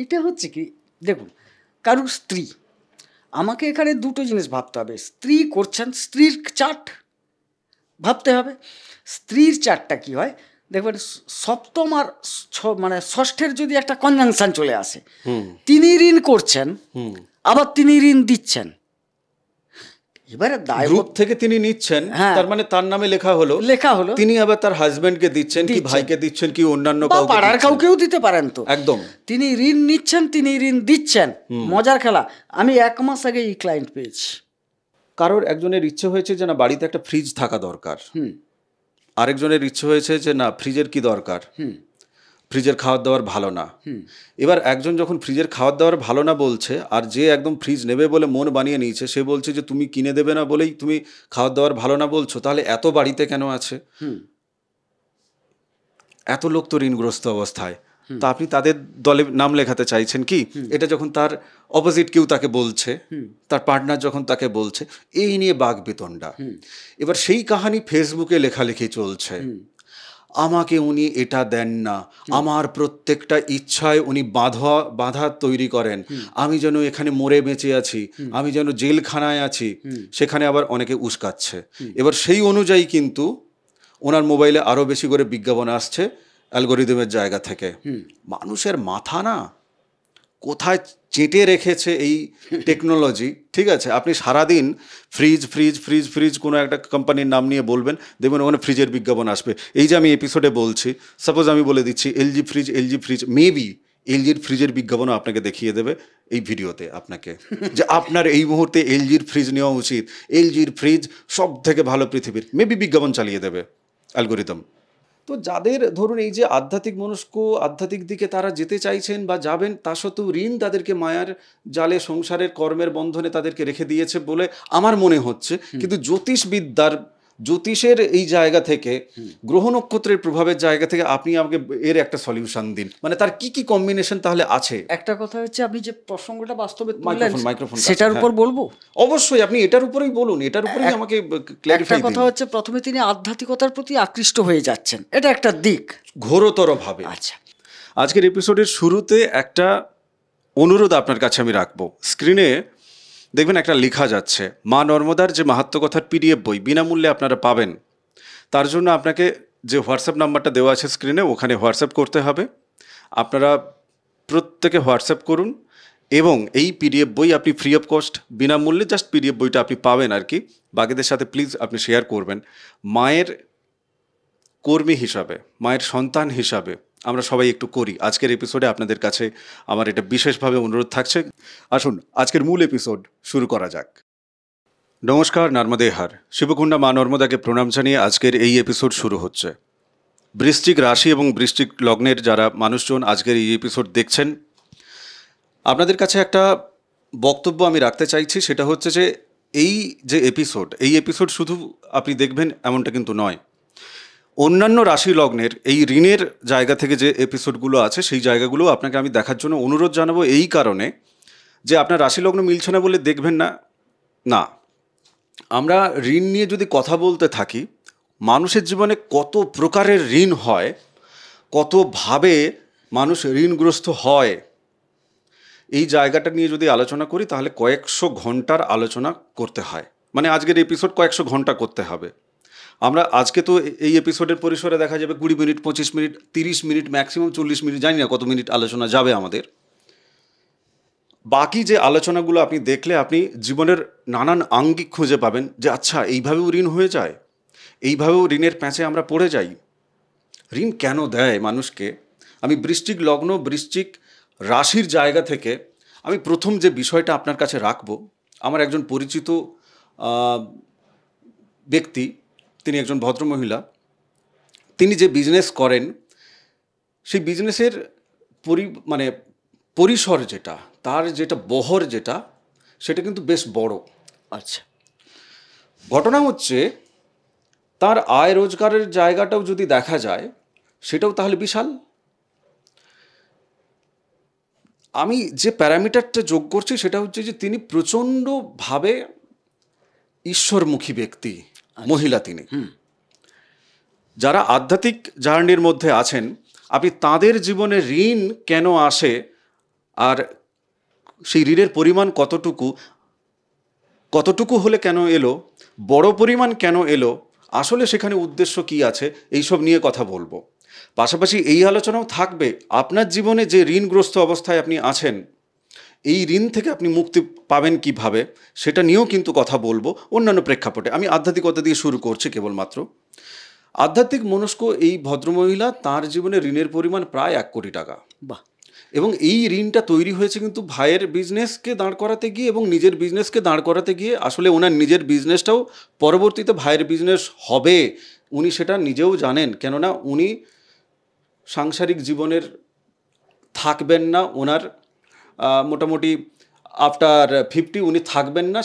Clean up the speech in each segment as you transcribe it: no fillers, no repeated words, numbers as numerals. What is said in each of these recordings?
এটা হচ্ছে কি, দেখুন কারুর স্ত্রী, আমাকে এখানে দুটো জিনিস ভাবতে হবে। স্ত্রী করছেন, স্ত্রীর চার্ট ভাবতে হবে। স্ত্রীর চার্টটা কি হয় দেখবেন, সপ্তম আর মানে ষষ্ঠের যদি একটা কনজাংশন চলে আসে, তিনি ঋণ করছেন আবার তিনি ঋণ দিচ্ছেন। এবারে গ্রুপ থেকে তিনি নিচ্ছেন, তার মানে তার নামে লেখা হলো, তিনি আবার তার হাজবেন্ডকে দিচ্ছেন, কি ভাইকে দিচ্ছেন, কি অন্যান্য পাড়ার কাউকেও দিতে পারেন। তো একদম তিনি ঋণ নিচ্ছেন, তিনি ঋণ দিচ্ছেন। মজার খেলা, আমি 1 মাস আগে এই ক্লায়েন্ট পেয়েছি। কারোর একজনের ইচ্ছে হয়েছে যে না বাড়িতে একটা ফ্রিজ থাকা দরকার, আরেকজনের ইচ্ছে হয়েছে যে না ফ্রিজের কি দরকার, ফ্রিজের খাবার দাবার ভালো না। এবার একজন যখন ফ্রিজের খাবার দাবার ভালো না বলছে, আর যে একদম ফ্রিজ নেবে বলে মন বানিয়ে নিয়েছে, সে বলছে যে তুমি কিনে দেবে না বলেই তুমি খাবার দাবার ভালো না বলছো, তাহলে এত বাড়িতে কেন আছে? এত লোক তো ঋণগ্রস্ত অবস্থায়, তা আপনি তাদের দলে নাম লেখাতে চাইছেন কি? এটা যখন তার অপোজিট কেউ তাকে বলছে, তার পার্টনার যখন তাকে বলছে, এই নিয়ে বাক বিতণ্ডা। এবার সেই কাহিনী ফেসবুকে লেখালেখি চলছে, আমাকে উনি এটা দেন না, আমার প্রত্যেকটা ইচ্ছায় উনি বাধা তৈরি করেন, আমি যেন এখানে মরে বেঁচে আছি, আমি যেন জেলখানায় আছি। সেখানে আবার অনেকে উস্কাচ্ছে। এবার সেই অনুযায়ী কিন্তু ওনার মোবাইলে আরও বেশি করে বিজ্ঞাপন আসছে অ্যালগোরিদমের জায়গা থেকে। মানুষের মাথা না কোথায় চেটে রেখেছে এই টেকনোলজি, ঠিক আছে? আপনি সারাদিন ফ্রিজ ফ্রিজ ফ্রিজ ফ্রিজ কোনো একটা কোম্পানির নাম নিয়ে বলবেন, দেখবেন ওখানে ফ্রিজের বিজ্ঞাপন আসবে। এই যে আমি এপিসোডে বলছি, সাপোজ আমি বলে দিচ্ছি এলজি ফ্রিজ, মেবি এলজির ফ্রিজের বিজ্ঞাপনও আপনাকে দেখিয়ে দেবে এই ভিডিওতে আপনাকে, যে আপনার এই মুহূর্তে এলজির ফ্রিজ নেওয়া উচিত, এলজির ফ্রিজ সব থেকে ভালো পৃথিবীর, মেবি বিজ্ঞাপন চালিয়ে দেবে অ্যালগোরিদম। তো যাদের ধরুন এই যে আধ্যাত্মিক মনস্ক, আধ্যাত্মিক দিকে তারা যেতে চাইছেন বা যাবেন, তা সত্ত্বেও ঋণ তাদেরকে মায়ার জালে, সংসারের কর্মের বন্ধনে তাদেরকে রেখে দিয়েছে বলে আমার মনে হচ্ছে। কিন্তু জ্যোতিষের এই জায়গা থেকে, গ্রহ নক্ষত্রের প্রভাবের জায়গা থেকে আপনি আমাকে এর একটা সলিউশন দিন, মানে তার কি কি কম্বিনেশন তাহলে আছে। একটা কথা হচ্ছে, আপনি যে প্রসঙ্গটা বাস্তবে মাইক্রোফোন সেটার উপর বলবো। অবশ্যই আপনি এটার উপরেই বলুন, এটার উপরেই আমাকে ক্ল্যারিফাই দিন। একটা কথা হচ্ছে, প্রথমে তিনি আধ্যাত্মিকতার প্রতি আকৃষ্ট হয়ে যাচ্ছেন, এটা একটা দিক ঘোরতর ভাবে। আচ্ছা, আজকের এপিসোডের শুরুতে একটা অনুরোধ আপনার কাছে আমি রাখবো। স্ক্রিনে দেখবেন একটা লেখা যাচ্ছে, মা নর্মদার যে মাহাত্ম্য কথার পিডিএফ বই বিনামূল্যে আপনারা পাবেন। তার জন্য আপনাকে যে হোয়াটসঅ্যাপ নাম্বারটা দেওয়া আছে স্ক্রিনে, ওখানে হোয়াটসঅ্যাপ করতে হবে। আপনারা প্রত্যেকে হোয়াটসঅ্যাপ করুন, এবং এই পিডিএফ বই আপনি ফ্রি অফ কস্ট, বিনামূল্যে জাস্ট পিডিএফ বইটা আপনি পাবেন আর কি। বাকিদের সাথে প্লিজ আপনি শেয়ার করবেন। মায়ের কর্মী হিসাবে, মায়ের সন্তান হিসাবে আমরা সবাই একটু করি। আজকের এপিসোডে আপনাদের কাছে আমার এটা বিশেষভাবে অনুরোধ থাকছে। আসুন আজকের মূল এপিসোড শুরু করা যাক। নমস্কার, নর্মদে হার, শিবকুণ্ডা মা নর্মদাকে প্রণাম জানিয়ে আজকের এই এপিসোড শুরু হচ্ছে। বৃশ্চিক রাশি এবং বৃশ্চিক লগ্নের যারা মানুষজন আজকের এই এপিসোড দেখছেন, আপনাদের কাছে একটা বক্তব্য আমি রাখতে চাইছি। সেটা হচ্ছে যে এই যে এই এপিসোড শুধু আপনি দেখবেন এমনটা কিন্তু নয়। অন্যান্য রাশি লগ্নের এই ঋণের জায়গা থেকে যে এপিসোডগুলো আছে, সেই জায়গাগুলো আপনাকে আমি দেখার জন্য অনুরোধ জানাবো। এই কারণে যে আপনার রাশি লগ্ন মিলছে না বলে দেখবেন না, না, আমরা ঋণ নিয়ে যদি কথা বলতে থাকি, মানুষের জীবনে কত প্রকারের ঋণ হয়, কতভাবে মানুষ ঋণগ্রস্ত হয়, এই জায়গাটা নিয়ে যদি আলোচনা করি তাহলে কয়েকশো ঘন্টার আলোচনা করতে হয়। মানে আজকের এপিসোড কয়েকশো ঘন্টা করতে হবে। আমরা আজকে তো এই এপিসোডের পরিসরে দেখা যাবে 20 minute, 25 minute, 30 minute, maximum 40 minute, জানি না কত মিনিট আলোচনা যাবে আমাদের। বাকি যে আলোচনাগুলো আপনি দেখলে আপনি জীবনের নানান আঙ্গিক খুঁজে পাবেন যে আচ্ছা এইভাবেও ঋণ হয়ে যায়, এইভাবেও ঋণের প্যাঁচে আমরা পড়ে যাই। ঋণ কেন দেয় মানুষকে? আমি বৃশ্চিক লগ্ন, বৃশ্চিক রাশির জায়গা থেকে আমি প্রথম যে বিষয়টা আপনার কাছে রাখবো, আমার একজন পরিচিত ব্যক্তি, তিনি একজন ভদ্রমহিলা, তিনি যে বিজনেস করেন, সেই বিজনেসের পরিসর যেটা, তার যেটা বহর যেটা, সেটা কিন্তু বেশ বড়। আচ্ছা, ঘটনা হচ্ছে তার আয় রোজগারের জায়গাটাও যদি দেখা যায়, সেটাও তাহলে বিশাল। আমি যে প্যারামিটারটা যোগ করছি সেটা হচ্ছে যে তিনি প্রচণ্ডভাবে ঈশ্বরমুখী ব্যক্তি, মহিলা তিনি। যারা আধ্যাত্মিক জার্নির মধ্যে আছেন, আপনি তাদের জীবনে ঋণ কেন আসে আর সেই ঋণের পরিমাণ কতটুকু হলে কেন এলো, বড় পরিমাণ কেন এলো, আসলে সেখানে উদ্দেশ্য কি আছে, এইসব নিয়ে কথা বলবো। পাশাপাশি এই আলোচনাও থাকবে আপনার জীবনে যে ঋণগ্রস্ত অবস্থায় আপনি আছেন, এই ঋণ থেকে আপনি মুক্তি পাবেন কিভাবে, সেটা নিয়েও কিন্তু কথা বলবো অন্যান্য প্রেক্ষাপটে। আমি আধ্যাত্মিকতা দিয়ে শুরু করছি কেবলমাত্র। আধ্যাত্মিক মনস্ক এই ভদ্রমহিলা, তার জীবনে ঋণের পরিমাণ প্রায় 1 কোটি টাকা। বাহ। এবং এই ঋণটা তৈরি হয়েছে কিন্তু ভাইয়ের বিজনেসকে দাঁড় করাতে গিয়ে এবং নিজের বিজনেসকে দাঁড় করাতে গিয়ে। আসলে ওনার নিজের বিজনেসটাও পরবর্তীতে ভাইয়ের বিজনেস হবে, উনি সেটা নিজেও জানেন, কেননা উনি সাংসারিক জীবনের থাকবেন না, ওনার মোটামুটি আফটার 50 উনি থাকবেন না,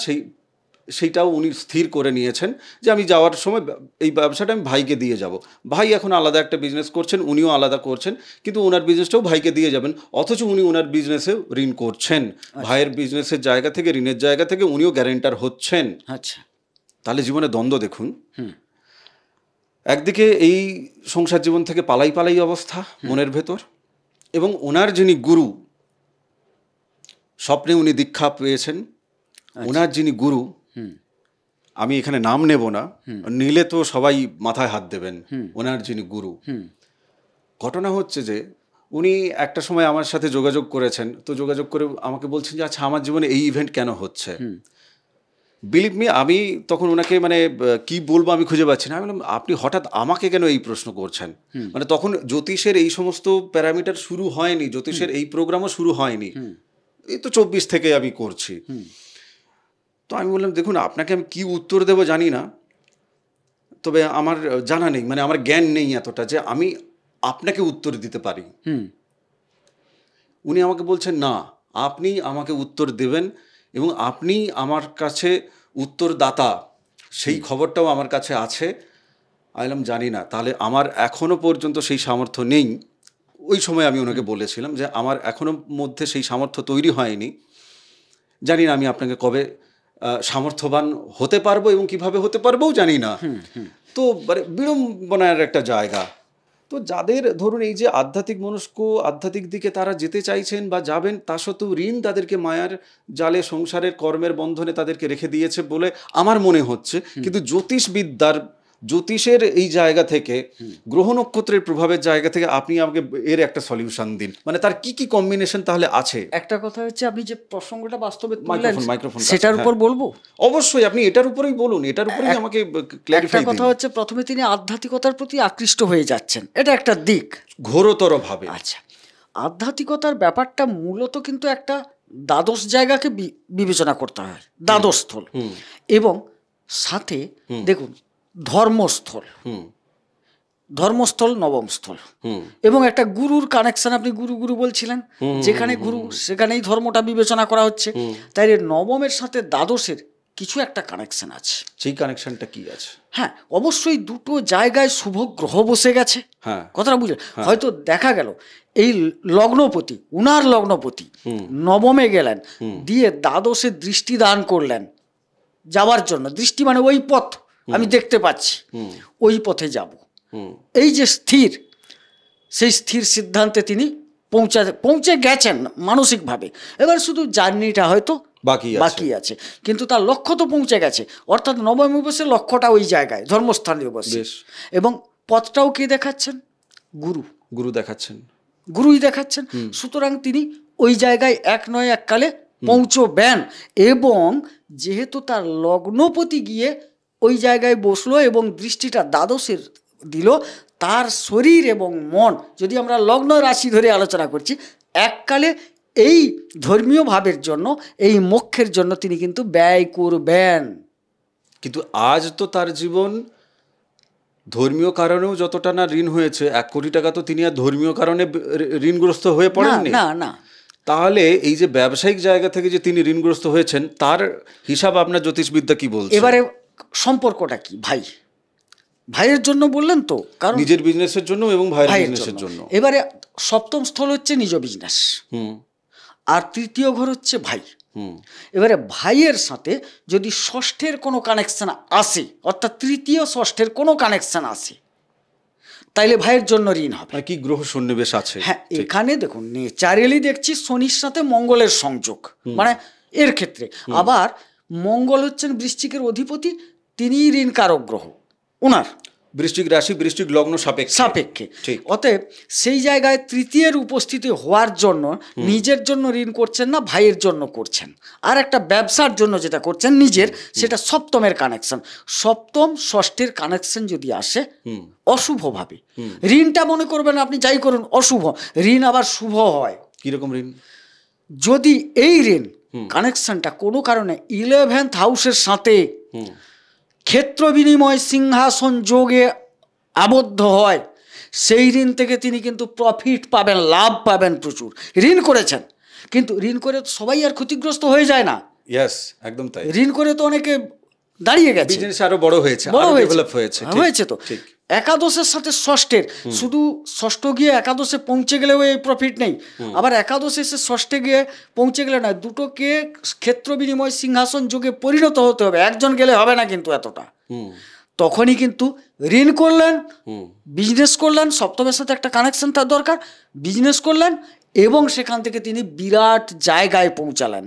সেইটাও উনি স্থির করে নিয়েছেন যে আমি যাওয়ার সময় এই ব্যবসাটা আমি ভাইকে দিয়ে যাব। ভাই এখন আলাদা একটা বিজনেস করছেন, উনিও আলাদা করছেন, কিন্তু ওনার বিজনেসটাও ভাইকে দিয়ে যাবেন, অথচ উনি ওনার বিজনেসেও ঋণ করছেন। ভাইয়ের বিজনেসের জায়গা থেকে, ঋণের জায়গা থেকে উনিও গ্যারেন্টার হচ্ছেন। আচ্ছা। তাহলে জীবনে দ্বন্দ্ব দেখুন। একদিকে এই সংসার জীবন থেকে পালাই অবস্থা মনের ভেতর, এবং ওনার যিনি গুরু, স্বপ্নে উনি দীক্ষা পেয়েছেন, ওনার যিনি গুরু, আমি এখানে নাম নেব না, নিলে তো সবাই মাথায় হাত দেবেন, ওনার যিনি গুরু। ঘটনা হচ্ছে যে উনি একটা সময় আমার সাথে যোগাযোগ করেছেন, তো যোগাযোগ করে আমাকে বলছেন যে আচ্ছা আমার জীবনে এই ইভেন্ট কেন হচ্ছে। বিলিভ মি, আমি তখন ওনাকে মানে কি বলবো আমি খুঁজে পাচ্ছি না। আমি বললাম আপনি হঠাৎ আমাকে কেন এই প্রশ্ন করছেন? মানে তখন জ্যোতিষের এই সমস্ত প্যারামিটার শুরু হয়নি, জ্যোতিষের এই প্রোগ্রামও শুরু হয়নি, এই তো 24 থেকে আমি করছি। তো আমি বললাম দেখুন আপনাকে আমি কি উত্তর দেবো জানি না, তবে আমার জানা নেই, মানে আমার জ্ঞান নেই এতটা যে আমি আপনাকে উত্তর দিতে পারি। উনি আমাকে বলছেন না, আপনি আমাকে উত্তর দেবেন এবং আপনি আমার কাছে উত্তরদাতা, সেই খবরটাও আমার কাছে আছে। আইলাম জানি না, তাহলে আমার এখনো পর্যন্ত সেই সামর্থ্য নেই। ওই সময় আমি ওনাকে বলেছিলাম যে আমার এখনো মধ্যে সেই সামর্থ্য তৈরি হয়নি, জানি না আমি আপনাকে কবে সামর্থ্যবান হতে পারবো এবং কিভাবে হতে পারবোও জানি না। তো মানে বিড়ম্বনার একটা জায়গা। তো যাদের ধরুন এই যে আধ্যাত্মিক মনস্ক, আধ্যাত্মিক দিকে তারা যেতে চাইছেন বা যাবেন, তা সত্ত্বেও ঋণ তাদেরকে মায়ার জালে, সংসারের কর্মের বন্ধনে তাদেরকে রেখে দিয়েছে বলে আমার মনে হচ্ছে। কিন্তু জ্যোতিষের এই জায়গা থেকে, গ্রহ নক্ষত্রের প্রভাবের জায়গা থেকে আপনি আমাকে এর একটা সলিউশন দিন, মানে তার কি কি কম্বিনেশন তাহলে আছে। একটা কথা হচ্ছে আপনি যে প্রসঙ্গটা বাস্তবে মাইক্রোফোন সেটার উপর বলবো। অবশ্যই আপনি এটার উপরেই বলুন, এটার উপরেই আমাকে ক্ল্যারিফাই দিন। একটা কথা হচ্ছে প্রথমে তিনি আধ্যাত্মিকতার প্রতি আকৃষ্ট হয়ে যাচ্ছেন, এটা একটা দিক ঘোরতর ভাবে। আচ্ছা, আধ্যাত্মিকতার ব্যাপারটা মূলত কিন্তু একটা দ্বাদশ জায়গাকে বিবেচনা করতে হয়, দ্বাদস্থল, এবং সাথে দেখুন ধর্মস্থল নবম স্থল, এবং একটা গুরুর কানেকশন। আপনি গুরু বলছিলেন, যেখানে গুরু সেখানেই ধর্মটা বিবেচনা করা হচ্ছে, তাই নবমের সাথে দ্বাদশের কিছু একটা কানেকশন আছে। সেই কানেকশনটা কি আছে? হ্যাঁ, অবশ্যই দুটো জায়গায় শুভ গ্রহ বসে গেছে, কথাটা বুঝলেন। হয়তো দেখা গেল এই লগ্নপতি, উনার লগ্নপতি নবমে গেলেন, দিয়ে দ্বাদশে দৃষ্টি দান করলেন যাওয়ার জন্য। দৃষ্টি মানে ওই পথ আমি দেখতে পাচ্ছি, ওই পথে যাব, এই যে স্থির, সেই স্থির সিদ্ধান্তে তিনি পৌঁছে গেছেন মানসিকভাবে। এবার শুধু জার্নিটা হয়তো বাকি আছে, কিন্তু তার লক্ষ্য তো পৌঁছে গেছে। অর্থাৎ নবমী বসে লক্ষ্যটা ওই জায়গায়, ধর্মস্থানে বসে, এবং পথটাও কে দেখাচ্ছেন? গুরুই দেখাচ্ছেন। সুতরাং তিনি ওই জায়গায় এক নয় এককালে পৌঁছবেন। এবং যেহেতু তার লগ্নপতি গিয়ে ওই জায়গায় বসলো এবং দৃষ্টিটা দ্বাদশের দিল, তার শরীর এবং মন, যদি আমরা লগ্ন রাশি ধরে আলোচনা করছি, এককালে এই ধর্মীয় ভাবের জন্য, এই মোক্ষের জন্য তিনি কিন্তু ব্যয় করবেন। কিন্তু আজ তো তার জীবন ধর্মীয় কারণেও যতটা না ঋণ হয়েছে, 1 কোটি টাকা তো তিনি আর ধর্মীয় কারণে ঋণগ্রস্ত হয়ে পড়েননি। না। তাহলে এই যে ব্যবসায়িক জায়গা থেকে যে তিনি ঋণগ্রস্ত হয়েছেন, তার হিসাব আপনার জ্যোতিষবিদ্যা কি বলছে? এবারে সম্পর্কটা কি? ভাইয়ের জন্য বললেন তো, কারণ নিজের বিজনেসের জন্য এবং ভাইয়ের বিজনেসের জন্য। এবারে সপ্তম স্থল হচ্ছে নিজ বিজনেস, আর তৃতীয় ঘর হচ্ছে ভাই। এবারে ভাইয়ের সাথে যদি ষষ্ঠের কোনো কানেকশন আসে, অর্থাৎ তৃতীয় ষষ্ঠের কোনো কানেকশন আসে, তাইলে ভাইয়ের জন্য ঋণ হবে। মানে কি গ্রহ সন্নিবেশ আছে? হ্যাঁ, এখানে দেখুন নেচারালি দেখছি শনির সাথে মঙ্গলের সংযোগ, মানে এর ক্ষেত্রে আবার মঙ্গল হচ্ছেন বৃশ্চিকের অধিপতি, তিনিই ঋণ কারক গ্রহ ওনার, বৃশ্চিক রাশি বৃশ্চিক লগ্ন সাপেক্ষে। ঠিক। অতএব সেই জায়গায় তৃতীয়ের উপস্থিতি হওয়ার জন্য নিজের জন্য ঋণ করছেন না, ভাইয়ের জন্য করছেন। আর একটা ব্যবসার জন্য যেটা করছেন নিজের, সেটা সপ্তমের কানেকশন। সপ্তম ষষ্ঠের কানেকশন যদি আসে অশুভভাবে, ঋণটা মনে করবেন আপনি যাই করুন অশুভ, ঋণ আবার শুভ হয়। কিরকম ঋণ? যদি এই ঋণ কানেকশনটা কোনো কারণে 11th হাউসের সাথে ক্ষেত্র বিনিময় সিংহাসন যোগে আবদ্ধ হয়, সেই ঋণ থেকে তিনি কিন্তু প্রফিট পাবেন, লাভ পাবেন প্রচুর। ঋণ করেছেন, কিন্তু ঋণ করে সবাই আর ক্ষতিগ্রস্ত হয়ে যায় না। ইয়েস, একদম তাই। ঋণ করে তো অনেকে দাঁড়িয়ে গেছে, বিজনেস আরো বড় হয়েছে, আরো ডেভেলপ হয়েছে। হয়েছে তো। একাদশের সাথে ষষ্ঠের, শুধু ষষ্ঠ গিয়ে একাদশে পৌঁছে গেলেও এই প্রফিট নেই, আবার একাদশে এসে ষষ্ঠে গিয়ে পৌঁছে গেলে না, দুটোকে ক্ষেত্র বিনিময় সিংহাসন যোগে পরিণত হতে হবে, একজন গেলে হবে না কিন্তু এতটা। তখনই কিন্তু ঋণ করলেন, বিজনেস করলেন, সপ্তমের সাথে একটা কানেকশন তার দরকার, বিজনেস করলেন এবং সেখান থেকে তিনি বিরাট জায়গায় পৌঁছালেন।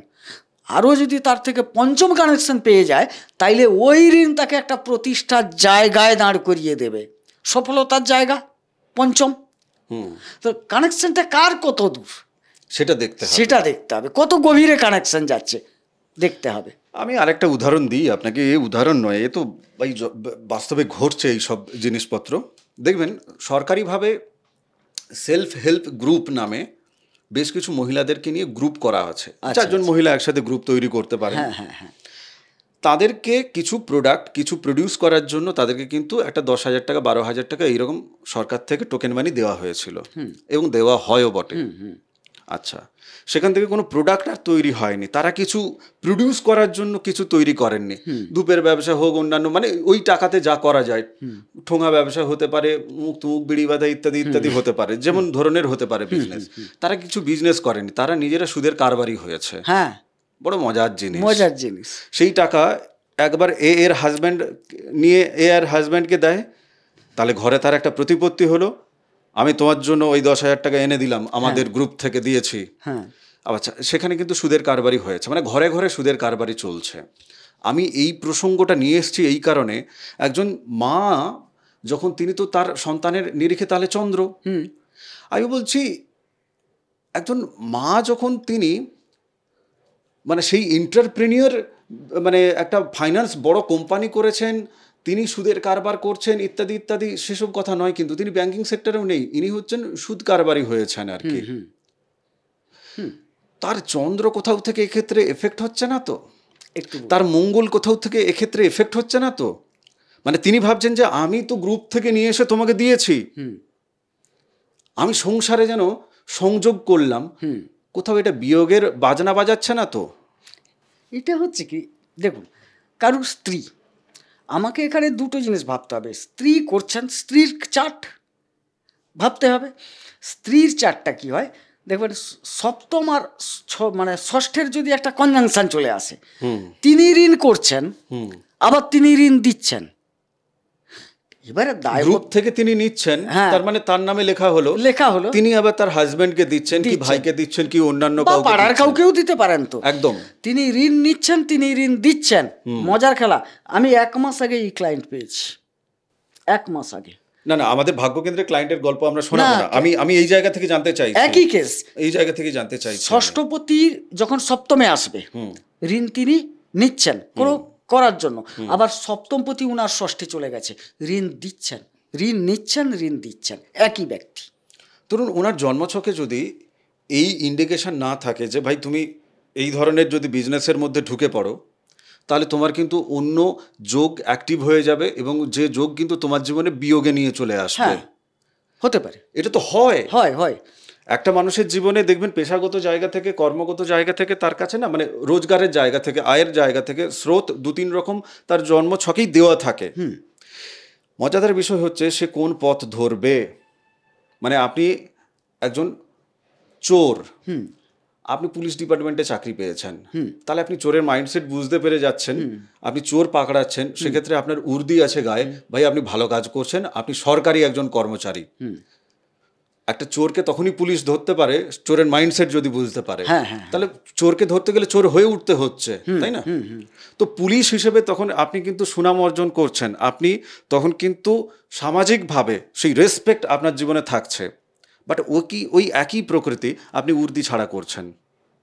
আরও যদি তার থেকে পঞ্চম কানেকশন পেয়ে যায়, তাইলে ওই ঋণ তাকে একটা প্রতিষ্ঠার জায়গায় দাঁড় করিয়ে দেবে, সফলতার জায়গা পঞ্চম। তো কানেকশনটা কার কত দূর সেটা দেখতে হবে, কত গভীরে কানেকশন যাচ্ছে দেখতে হবে। আমি আরেকটা উদাহরণ দিই আপনাকে, এই উদাহরণ নয়, এ তো ভাই বাস্তবে ঘটছে এই সব জিনিসপত্র। দেখবেন সরকারিভাবে সেলফ হেল্প গ্রুপ নামে বেশ কিছু মহিলাদেরকে নিয়ে গ্রুপ করা আছে, 4 জন মহিলা একসাথে গ্রুপ তৈরি করতে পারে। তাদেরকে কিছু প্রোডাক্ট কিছু প্রডিউস করার জন্য তাদেরকে কিন্তু একটা 10,000 টাকা 12,000 টাকা এইরকম সরকার থেকে টোকেন মানি দেওয়া হয়েছিল এবং দেওয়া হয়ও বটে। আচ্ছা, সেখান থেকে কোনো প্রোডাক্ট আর তৈরি হয়নি, তারা কিছু প্রডিউস করার জন্য কিছু তৈরি করেননি। ধূপের ব্যবসা হোক, অন্যান্য মানে ওই টাকাতে যা করা যায়, ঠোঙা ব্যবসা হতে পারে, মুখ বিড়ি বাঁধা ইত্যাদি ইত্যাদি হতে পারে, যেমন ধরনের হতে পারে বিজনেস, তারা কিছু বিজনেস করেনি, তারা নিজেরা সুদের কারবারি হয়েছে। হ্যাঁ, বড় মজার জিনিস। সেই টাকা একবার এর হাজব্যান্ড নিয়ে এর হাজব্যান্ডকে দেয়, তাহলে ঘরে তার একটা প্রতিপত্তি হলো, আমি তোমার জন্য ওই 10,000 টাকা এনে দিলাম, আমাদের গ্রুপ থেকে দিয়েছি। আচ্ছা, সেখানে কিন্তু সুদের কারবারি হয়েছে, মানে ঘরে ঘরে সুদের কারবারি চলছে। আমি এই প্রসঙ্গটা নিয়ে এসেছি এই কারণে, একজন মা যখন, তিনি তো তার সন্তানের নিরিখে তাহলে চন্দ্র, আমি বলছি একজন মা যখন তিনি মানে সেই এন্টারপ্রেনিয়র, মানে একটা ফাইন্যান্স বড় কোম্পানি করেছেন, তিনি সুদের কারবার করছেন ইত্যাদি ইত্যাদি, সেসব কথা নয়, কিন্তু তিনি ব্যাংকিং সেক্টরেও নেই, ইনি হচ্ছেন সুদ কারবারি হয়েছেন আর কি। তার চন্দ্র কোথাও থেকে এক্ষেত্রে এফেক্ট হচ্ছে না তো? তার মঙ্গল কোথাও থেকে এক্ষেত্রে এফেক্ট হচ্ছে না তো? মানে তিনি ভাবছেন যে আমি তো গ্রুপ থেকে নিয়ে এসে তোমাকে দিয়েছি, আমি সংসারে যেন সংযোগ করলাম, কোথাও এটা বিয়োগের বাজনা বাজাচ্ছে না তো? এটা হচ্ছে কি, দেখুন কারুর স্ত্রী, আমাকে এখানে দুটো জিনিস ভাবতে হবে, স্ত্রী করছেন, স্ত্রীর চার্ট ভাবতে হবে। স্ত্রীর চার্টটা কি হয় দেখবেন, সপ্তম আর মানে ষষ্ঠের যদি একটা কনজাংশন চলে আসে, তিনি ঋণ করছেন আবার তিনি ঋণ দিচ্ছেন, এবারে গ্রুপ থেকে তিনি নিচ্ছেন, তার মানে তার নামে লেখা হলো, তিনি আবার তার হাজবেন্ডকে দিচ্ছেন, কি ভাইকে দিচ্ছেন, কি অন্যান্য পাড়ার কাউকেও দিতে পারেন তো। একদম, তিনি ঋণ নিচ্ছেন, তিনি ঋণ দিচ্ছেন। মজার খেলা, আমি 1 মাস আগে এই ক্লায়েন্ট পেয়েছি, 1 মাস আগে। না আমাদের ভাগ্য কেন্দ্রের ক্লায়েন্টের গল্প আমরা শোনাবো না, আমি এই জায়গা থেকে জানতে চাই, একই কেস, এই জায়গা থেকে জানতে চাই। ষষ্ঠপতি যখন সপ্তমে আসবে, ঋণ তিনি নিচ্ছেন কোনো করার জন্য, আবার সপ্তমপতি উনার ষষ্ঠে চলে গেছে, ঋণ দিচ্ছেন, ঋণ নিচ্ছেন, ঋণ দিচ্ছেন, একই ব্যক্তি। ধরুন ওনার জন্মছকে যদি এই ইন্ডিকেশন না থাকে যে ভাই তুমি এই ধরনের যদি বিজনেসের মধ্যে ঢুকে পড়ো, তাহলে তোমার কিন্তু অন্য যোগ অ্যাক্টিভ হয়ে যাবে এবং যে যোগ কিন্তু তোমার জীবনে বিয়োগে নিয়ে চলে আসবে। হতে পারে, এটা তো হয়। একটা মানুষের জীবনে দেখবেন পেশাগত জায়গা থেকে, কর্মগত জায়গা থেকে, তার কাছে না মানে রোজগারের জায়গা থেকে, আয়ের জায়গা থেকে স্রোত 2-3 রকম তার জন্ম ছকেই দেওয়া থাকে। মজাদার বিষয় হচ্ছে সে কোন পথ ধরবে। মানে আপনি একজন চোর, আপনি পুলিশ ডিপার্টমেন্টে চাকরি পেয়েছেন, তাহলে আপনি চোরের মাইন্ডসেট বুঝতে পেরে যাচ্ছেন, আপনি চোর পাকড়াচ্ছেন, সেক্ষেত্রে আপনার উর্দি আছে গায়ে, ভাই আপনি ভালো কাজ করছেন, আপনি সরকারি একজন কর্মচারী। একটা চোরকে তখনই পুলিশ ধরতে পারে চোরের মাইন্ডসেট যদি বুঝতে পারে, তাহলে চোরকে ধরতে গেলে চোর হয়ে উঠতে হচ্ছে, তাই না? তো পুলিশ হিসেবে তখন আপনি কিন্তু সুনাম অর্জন করছেন, আপনি তখন কিন্তু সামাজিকভাবে সেই রেসপেক্ট আপনার জীবনে থাকছে। বাট ওই একই প্রকৃতি আপনি উর্দি ছাড়া করছেন,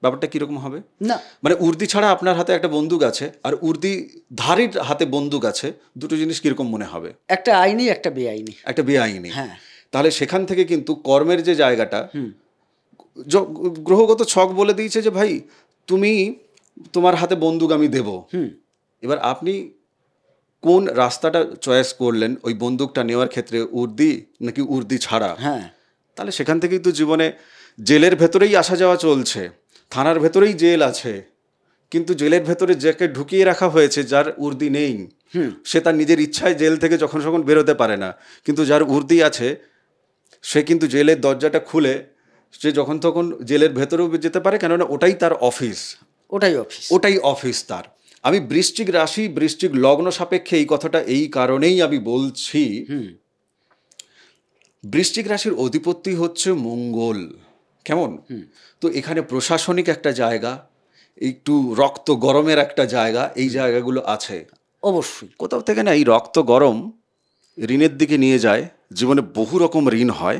ব্যাপারটা কিরকম হবে না? মানে উর্দি ছাড়া আপনার হাতে একটা বন্দুক আছে আর উর্দি ধারীর হাতে বন্দুক আছে, দুটো জিনিস কিরকম মনে হবে? একটা আইনি, একটা বেআইনি। একটা বেআইনি। হ্যাঁ। তাহলে সেখান থেকে কিন্তু কর্মের যে জায়গাটা, গ্রহগত ছক বলে দিয়েছে যে ভাই তুমি তোমার হাতে বন্দুক আমি দেব। এবার আপনি কোন রাস্তাটা চয়েস করলেন ওই বন্দুকটা নেওয়ার ক্ষেত্রে, উর্দি নাকি উর্দি ছাড়া? তাহলে সেখান থেকেই তো জীবনে জেলের ভেতরেই আসা যাওয়া চলছে, থানার ভেতরেই জেল আছে, কিন্তু জেলের ভেতরে যাকে ঢুকিয়ে রাখা হয়েছে যার উর্দি নেই, সে তার নিজের ইচ্ছায় জেল থেকে যখন বেরোতে পারে না, কিন্তু যার উর্দি আছে সে কিন্তু জেলের দরজাটা খুলে সে যখন তখন জেলের ভেতরেও যেতে পারে, কেননা ওটাই তার অফিস, ওটাই অফিস তার। আমি বৃশ্চিক রাশি বৃশ্চিক লগ্ন সাপেক্ষে এই কথাটা এই কারণেই আমি বলছি, বৃশ্চিক রাশির অধিপতি হচ্ছে মঙ্গল, কেমন? তো এখানে প্রশাসনিক একটা জায়গা, একটু রক্ত গরমের একটা জায়গা, এই জায়গাগুলো আছে অবশ্যই। কোথাও থেকে না এই রক্ত গরম ঋণের দিকে নিয়ে যায়, জীবনে বহু রকম ঋণ হয়।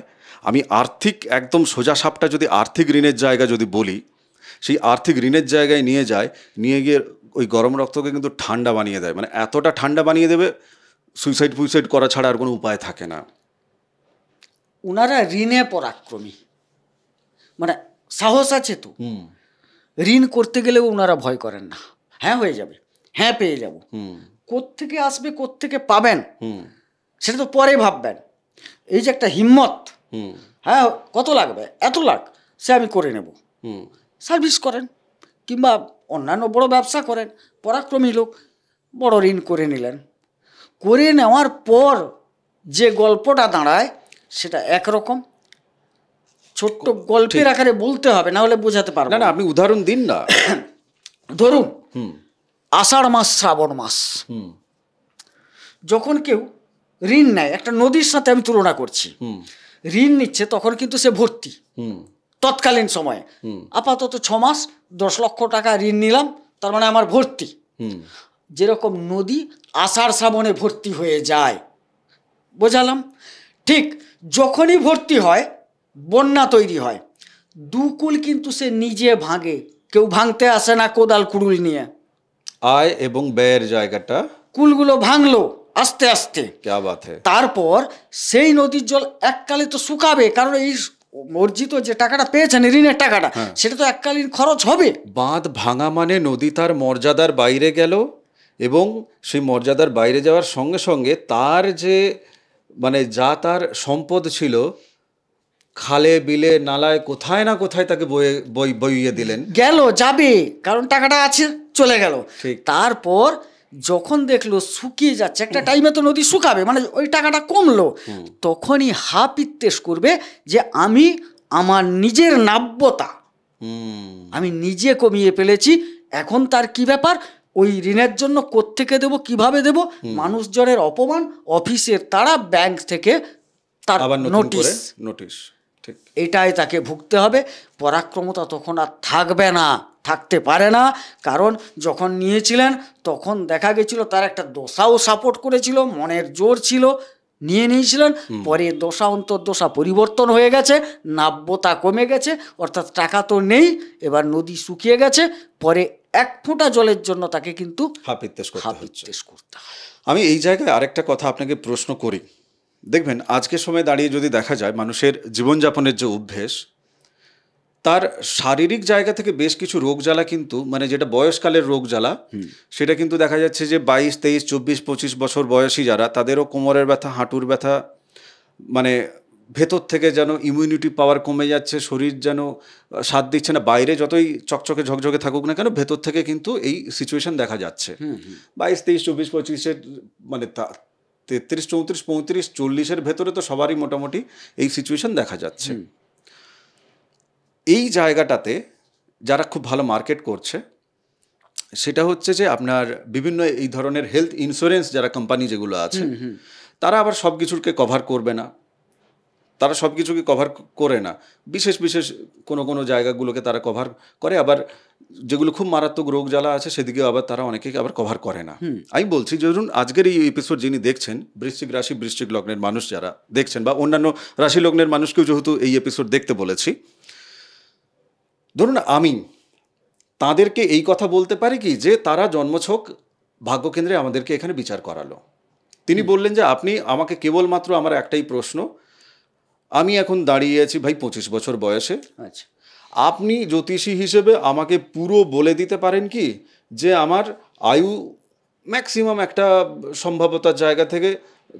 আমি আর্থিক একদম সোজা সাপটা যদি আর্থিক ঋণের জায়গা যদি বলি, সেই আর্থিক ঋণের জায়গায় নিয়ে গিয়ে ওই গরম রক্তকে কিন্তু ঠান্ডা বানিয়ে দেয়, মানে এতটা ঠান্ডা বানিয়ে দেবে সুইসাইড করা ছাড়া আর কোনো উপায় থাকে না। ওনারা ঋণে পরাক্রমী, মানে সাহস আছে তো, ঋণ করতে গেলেও ওনারা ভয় করেন না। হ্যাঁ হয়ে যাবে, হ্যাঁ পেয়ে যাব, কোত্থেকে আসবে কোত্থেকে পাবেন সেটা তো পরে ভাববেন। এই যে একটা হিম্মত, হ্যাঁ কত লাগবে, এত লাখ, সে আমি করে নেব, সার্ভিস করেন কিংবা অন্যান্য বড় ব্যবসা করেন, পরাক্রমী লোক বড় ঋণ করে নিলেন, করে নেওয়ার পর যে গল্পটা দাঁড়ায় সেটা একরকম। ছোট্ট গল্পের আকারে বলতে হবে, না হলে বোঝাতে পারবো না। আপনি উদাহরণ দিন না। ধরুন আষাঢ় মাস, শ্রাবণ মাস, যখন কেউ ঋণ নেয়, একটা নদীর সাথে আমি তুলনা করছি, ঋণ নিচ্ছে তখন কিন্তু সে ভর্তি তৎকালীন সময়ে। আপাতত 6 মাস 10 লক্ষ টাকা ঋণ নিলাম, তার মানে আমার ভর্তি। যেরকম নদী আষাঢ় শ্রাবণে ভর্তি হয়ে যায়, বোঝালাম? ঠিক যখনই ভর্তি হয় বন্যা তৈরি হয়, দুকুল কিন্তু সে নিজে ভাঙে, কেউ ভাঙতে আসে না কোদাল কুড়ুল নিয়ে। আয় এবং ব্যয়ের জায়গাটা, কুলগুলো ভাঙলো আস্তে আস্তে, क्या बात है। তারপর সেই নদীর জল এককালে তো শুকাবে, কারণ এই অর্জিত যে টাকাটা পেয়েছেন ঋণের টাকাটা, সেটা তো এককালীন খরচ হবে। বাঁধ ভাঙা মানে নদী তার মর্যাদার বাইরে গেল, এবং সেই মর্যাদার বাইরে যাওয়ার সঙ্গে সঙ্গে তার যে মানে যা তার সম্পদ ছিল, খালে বিলে নালায় কোথায় না কোথায় তাকে বইয়ে দিলেন, গেল যাবে, কারণ টাকাটা আছে, চলে গেল। তারপর যখন দেখলো শুকিয়ে যাচ্ছে, একটা টাইমে তো নদী শুকাবে, মানে ওই টাকাটা কমলো, তখনই হাপিত্তেশ করবে যে আমি আমার নিজের নাব্যতা আমি নিজে কমিয়ে ফেলেছি, এখন তার কি ব্যাপার, ওই ঋণের জন্য কোত্থেকে দেবো, কিভাবে দেবো, মানুষজনের অপমান, অফিসের তারা, ব্যাংক থেকে তার নোটিশ, এটাই তাকে ভুগতে হবে। পরাক্রমতা তখন আর থাকবে না, থাকতে পারে না, কারণ যখন নিয়েছিলেন তখন দেখা গেছিল তার একটা দশাও সাপোর্ট করেছিল, মনের জোর ছিল, নিয়েছিলেন। পরে দশা অন্তর্দশা পরিবর্তন হয়ে গেছে, নাব্যতা কমে গেছে, অর্থাৎ টাকা তো নেই, এবার নদী শুকিয়ে গেছে, পরে এক ফোঁটা জলের জন্য তাকে কিন্তু হাপিত্তেশ করতে হয়। আমি এই জায়গায় আরেকটা কথা আপনাকে প্রশ্ন করি। দেখবেন আজকের সময় দাঁড়িয়ে যদি দেখা যায় মানুষের জীবনযাপনের যে অভ্যেস, তার শারীরিক জায়গা থেকে বেশ কিছু রোগ জ্বালা কিন্তু, মানে যেটা বয়সকালের রোগ জ্বালা, সেটা কিন্তু দেখা যাচ্ছে যে 22, 23, 24, 25 বছর বয়সী যারা, তাদেরও কোমরের ব্যথা, হাঁটুর ব্যথা, মানে ভেতর থেকে যেন ইমিউনিটি পাওয়ার কমে যাচ্ছে, শরীর যেন সাথ দিচ্ছে না, বাইরে যতই চকচকে ঝকঝকে থাকুক না কেন, ভেতর থেকে কিন্তু এই সিচুয়েশন দেখা যাচ্ছে। 22, 23, 24, 25-এর মানে 33, 34, 35, 40-এর ভেতরে তো সবারই মোটামুটি এই সিচুয়েশন দেখা যাচ্ছে। এই জায়গাটাতে যারা খুব ভালো মার্কেট করছে, সেটা হচ্ছে যে আপনার বিভিন্ন এই ধরনের হেলথ ইন্স্যুরেন্স যারা কোম্পানি যেগুলো আছে, তারা আবার সব কিছুকে কভার করবে না, তারা সব কিছুকে কভার করে না। বিশেষ বিশেষ কোনো জায়গাগুলোকে তারা কভার করে, আবার যেগুলো খুব মারাত্মক রোগ জ্বালা আছে সেদিকে আবার তারা অনেকে আবার কভার করে না। আমি বলছি, ধরুন আজকের এই এপিসোড যিনি দেখছেন, বৃশ্চিক রাশি বৃশ্চিক লগ্নের মানুষ যারা দেখছেন, বা অন্যান্য রাশি লগ্নের মানুষকেও যেহেতু এই এপিসোড দেখতে বলেছি, ধরুন আমি তাদেরকে এই কথা বলতে পারি কি যে তারা জন্মছক ভাগ্যকেন্দ্রে আমাদেরকে এখানে বিচার করালো। তিনি বললেন যে আপনি আমাকে কেবলমাত্র, আমার একটাই প্রশ্ন, আমি এখন দাঁড়িয়ে আছি ভাই 25 বছর বয়সে, আচ্ছা, আপনি জ্যোতিষী হিসেবে আমাকে পুরো বলে দিতে পারেন কি যে আমার আয়ু ম্যাক্সিমাম একটা সম্ভাব্যতার জায়গা থেকে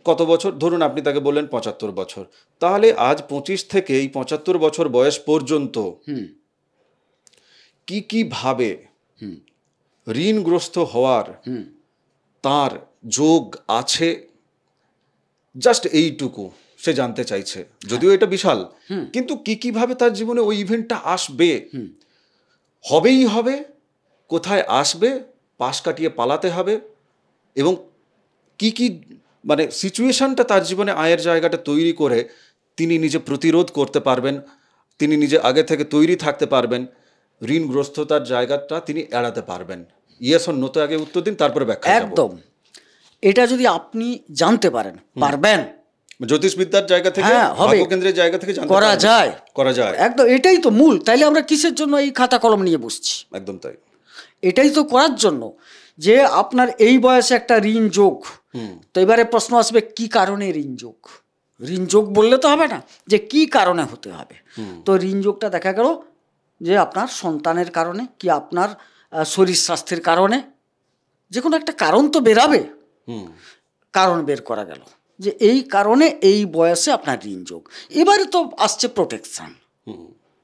কত বছর, ধরুন আপনি তাকে বললেন 75 বছর, তাহলে আজ 25 থেকে এই 75 বছর বয়স পর্যন্ত কি কি ভাবে ঋণগ্রস্ত হওয়ার তার যোগ আছে, জাস্ট এইটুকু সে জানতে চাইছে। যদিও এটা বিশাল, কিন্তু কি কিভাবে তার জীবনে ওই ইভেন্টটা আসবে, হবেই হবে, কোথায় আসবে, পাশ কাটিয়ে পালাতে হবে, এবং কি কি মানে সিচুয়েশনটা তার জীবনে আয়ের জায়গাটা তৈরি করে তিনি নিজে প্রতিরোধ করতে পারবেন, তিনি নিজে আগে থেকে তৈরি থাকতে পারবেন, ঋণগ্রস্ততার জায়গাটা তিনি এড়াতে পারবেন। ইয়েস অর নোতে আগে উত্তর দিন, তারপরে ব্যাখ্যা দেব। একদম। এটা যদি আপনি জানতে পারবেন জ্যোতিষবিদ্যার জায়গা থেকে, ভাগ্যকেন্দ্রের জায়গা থেকে জানতে করা যায় একদম। এটাই তো মূল। তাইলে আমরা কিসের জন্য এই খাতা কলম নিয়ে বসছি? একদম তাই। এটাই তো করার জন্য যে আপনার এই বয়সে একটা ঋণ যোগ। তো এবারে প্রশ্ন আসবে, কি কারণে ঋণ যোগ? ঋণ যোগ বললে তো হবে না, যে কি কারণে হতে হবে। তো ঋণ যোগটা দেখা গেল যে আপনার সন্তানের কারণে, কি আপনার শরীর স্বাস্থ্যের কারণে, যে কোনো একটা কারণ তো বেরাবে। কারণ বের করা গেল যে এই কারণে এই বয়সে আপনার ঋণ যোগ। এবারে তো আসছে প্রোটেকশন,